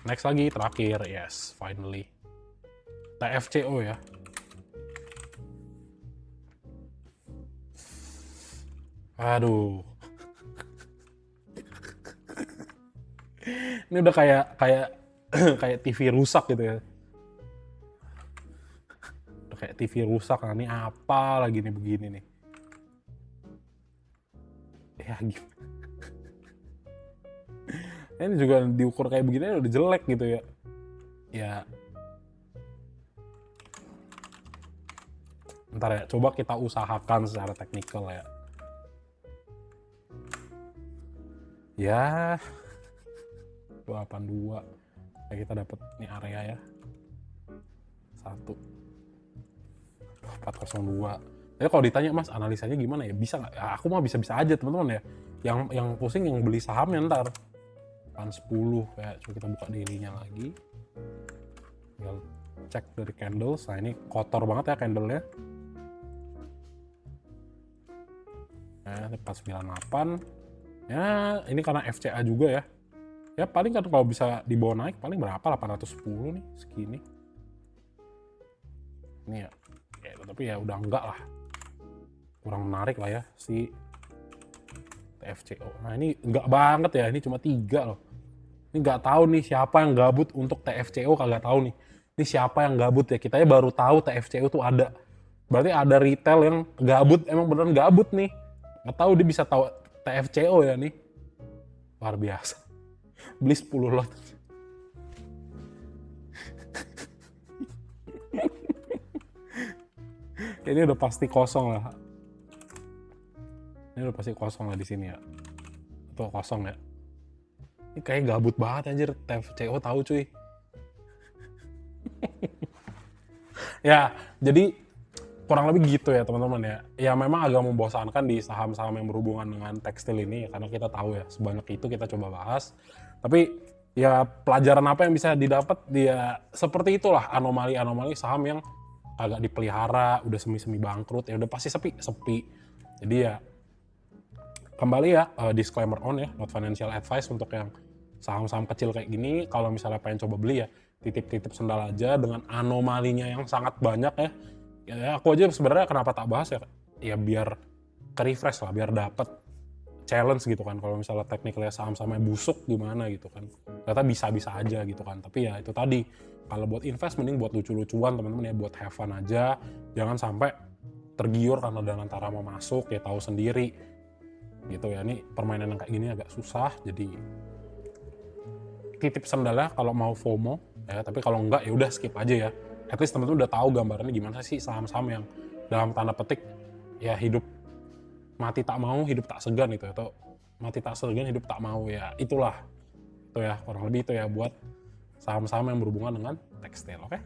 next lagi terakhir, yes finally TFCO ya. Aduh, ini udah kayak kayak TV rusak gitu ya. Udah kayak TV rusak, nah ini apa lagi nih begini nih. Ya gimana? Ini juga diukur kayak begini udah jelek gitu ya. Ya. Ntar ya, coba kita usahakan secara teknikal ya. Ya. 282. Kayak kita dapat nih area ya. 402. Jadi kalau ditanya Mas analisanya gimana ya, bisa nggak? Ya, aku mah bisa-bisa aja teman-teman ya. Yang pusing yang beli sahamnya ntar. 10 kayak coba kita buka daily-nya lagi. Tinggal cek dari candles. Nah ini kotor banget ya candle-nya. Nah, 498. Ya ini karena FCA juga ya. Ya paling kan kalau bisa dibawa naik paling berapa, 810 nih segini. Ini ya, tapi ya udah enggak lah, kurang menarik lah ya si TFCO. Nah ini enggak banget ya, ini cuma 3 loh. Ini nggak tahu nih siapa yang gabut untuk TFCO, kagak tahu nih. Ini siapa yang gabut ya, kita baru tahu TFCO tuh ada. Berarti ada retail yang gabut, emang beneran gabut nih. Nggak tahu dia bisa tahu TFCO ya nih. Luar biasa. Beli 10 lot. Ini udah pasti kosong lah. Ini udah pasti kosong lah di sini ya. Tuh kosong ya. Ini kayak gabut banget anjir, TFCO tahu cuy. Ya, jadi kurang lebih gitu ya teman-teman ya. Ya memang agak membosankan di saham-saham yang berhubungan dengan tekstil ini, karena kita tahu ya sebanyak itu kita coba bahas. Tapi ya pelajaran apa yang bisa didapat, dia seperti itulah anomali-anomali saham yang agak dipelihara, udah semi-semi bangkrut ya udah pasti sepi. Jadi ya kembali ya, disclaimer on ya, not financial advice untuk yang saham-saham kecil kayak gini. Kalau misalnya pengen coba beli ya titip-titip sendal aja dengan anomalinya yang sangat banyak ya. Ya aku aja sebenarnya kenapa tak bahas ya biar ke-refresh lah, biar dapet challenge gitu kan. Kalau misalnya teknikalnya saham-sahamnya busuk gimana gitu kan, ternyata bisa-bisa aja gitu kan. Tapi ya itu tadi, kalau buat invest mending buat lucu-lucuan teman-teman ya, buat have fun aja. Jangan sampai tergiur karena Danantara mau masuk, ya tahu sendiri gitu ya. Ini permainan yang kayak gini agak susah, jadi titip sendalnya kalau mau FOMO ya. Tapi kalau enggak ya udah skip aja ya. At least teman-teman udah tahu gambarannya gimana sih saham-saham yang dalam tanda petik ya hidup mati tak mau, hidup tak segan itu, atau mati tak segan, hidup tak mau ya. Itulah itu ya, kurang lebih itu ya buat saham-saham yang berhubungan dengan tekstil. Oke?